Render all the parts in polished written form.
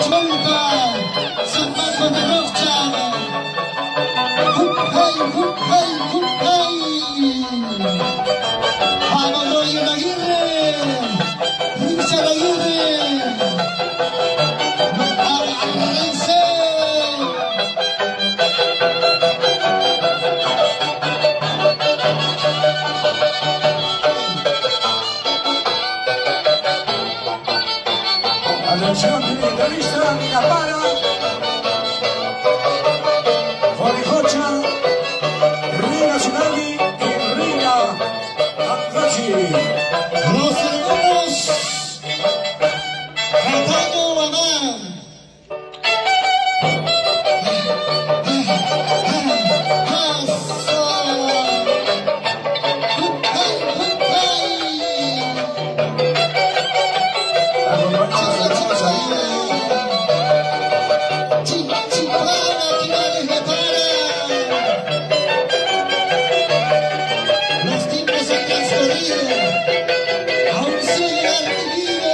San Marcos de Rocha. ¡Hey, hey, hey! ¡Vamos, Roger Aguirre! ¡Richard Aguirre! ¡Agárrense! Atención, militarista, Capara, Forijocha, Riga Tsunami y Riga Anzachi. Los hermanos Cataño Guamán. Los tiempos han transcurrido, aún sigue el vivido.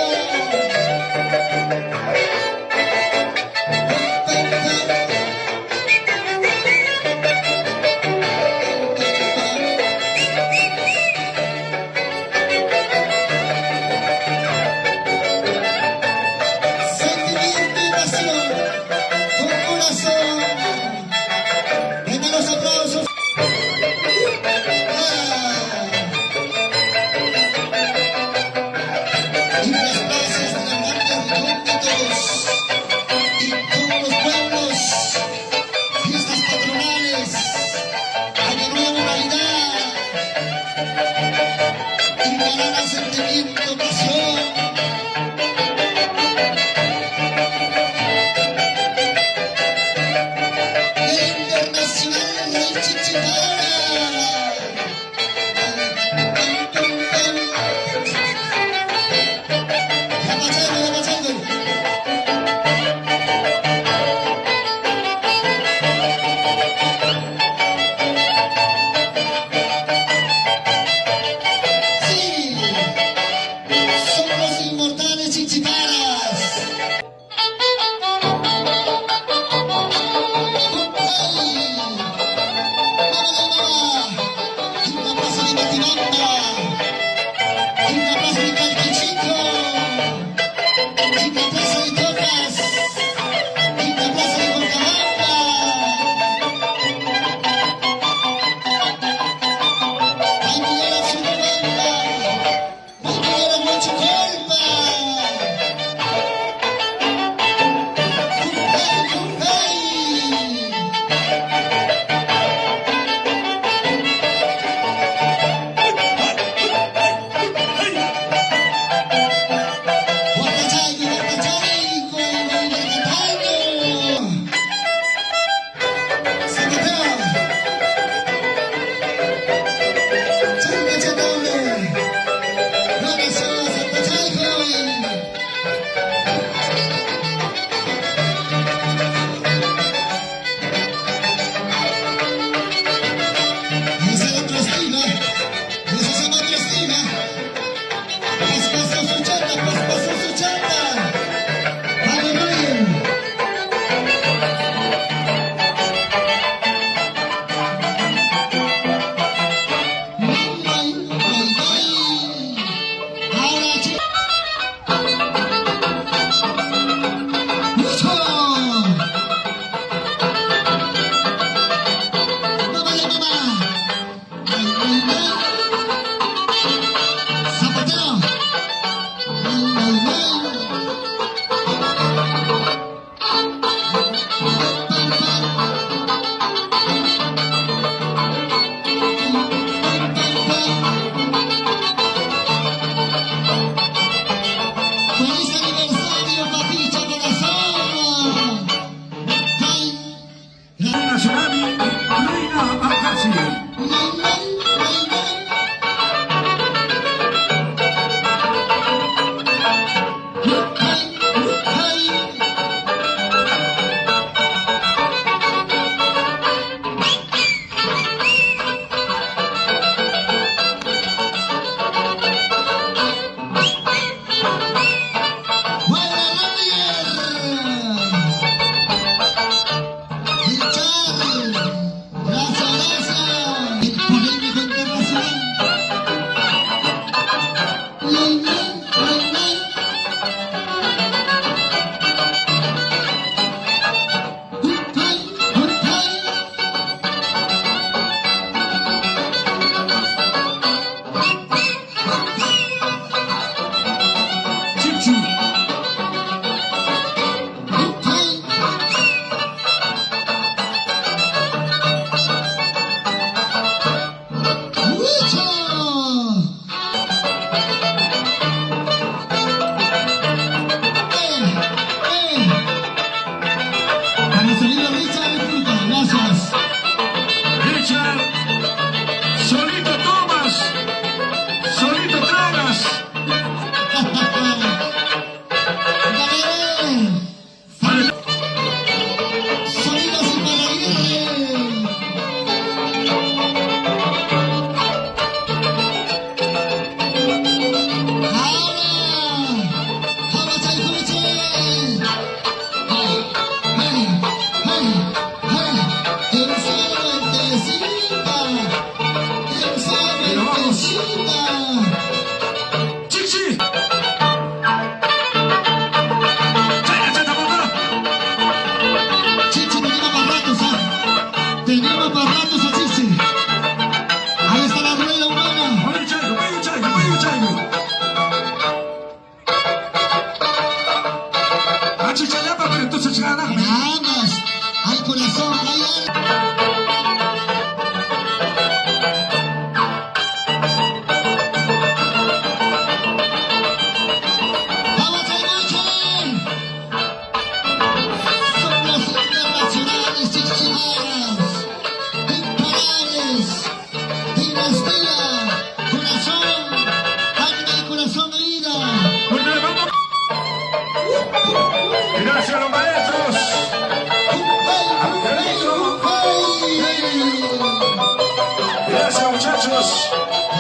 muchachos.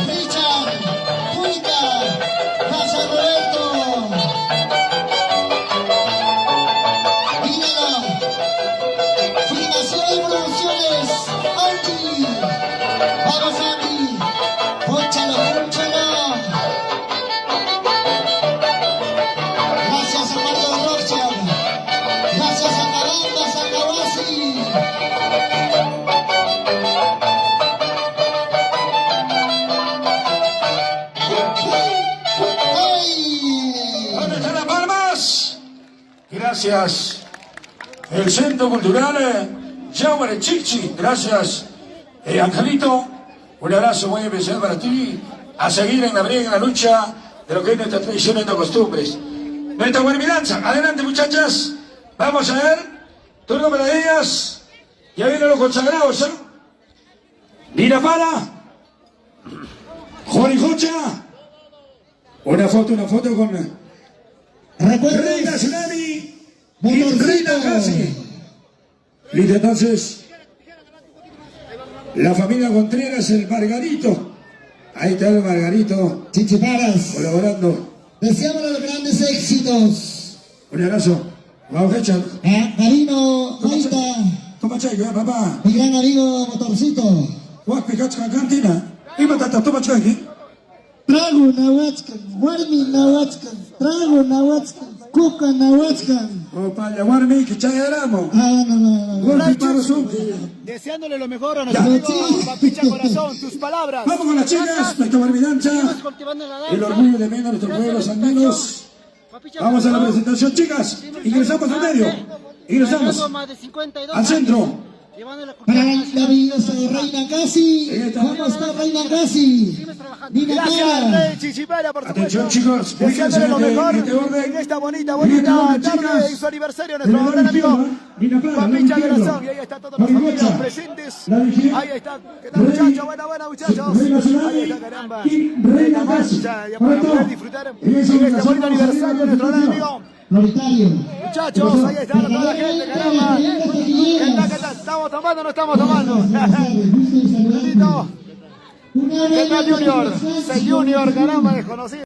Richard, Pública, Casa Roberto. Dígalo. Filmación y Producciones, Andy. Vamos, Andy. Pónchalo, pónchalo. Gracias a Mario Rocha. Gracias a Caramba, Sacabasi. ¿Dónde están las palmas? Gracias. El Centro Cultural Yaguare Chichi. Gracias. Angelito, un abrazo muy especial para ti. A seguir en la briega, en la lucha de lo que es nuestra tradición y nuestras costumbres. Nuestra guarmilanza. Adelante, muchachas. Vamos a ver. Turno para ellas. Ya vienen los consagrados, ¿eh? Lina Pala. Jorijocha. Una foto con Reina Tsunami y Reina Casi. Listo, entonces, la familia Contreras, el Margarito. Ahí está el Margarito Chichiparas. colaborando. Deseamos los grandes éxitos. Un abrazo. Vamos, fecha. Marino, Maita, Toma chay, papá. mi gran amigo Motorcito. Guapi, cacha, cantina. Y matata, toma chay. Trago Nahuatzcan, Guarmi Nahuatzcan, Trago Nahuatzcan, Cuca Nahuatzcan. Opa, ya guarmi, que chay aramo. No. Guarmi para su. Deseándole lo mejor a nuestro amigo Papicha Corazón, tus palabras. Vamos con las chicas, nuestra guarmilancha. El orgullo de menos nuestro pueblo, San Menos. Vamos a la presentación, chicas. Ingresamos al medio. Ingresamos al centro. Para la maravillosa Reina Casi. Vamos con Reina Casi. Gracias, Rey Chichipara, por Atención, supuesto. chicos. Deseándole lo mejor este orden. en esta bonita Chicas. tarde en su aniversario, nuestro gran amigo Papicha Corazón. Y ahí está todos los amigos presentes. Ahí está. ¿Qué tal, muchachos? Buena, muchachos. Ahí está, caramba. Reina Casi. Ya para poder disfrutar en este bonito aniversario de nuestro gran amigo. Muchachos, ahí está toda la gente, caramba. ¿Qué tal? ¿Estamos tomando o no estamos tomando? ¿Qué tal, Junior? Junior, caramba, desconocido.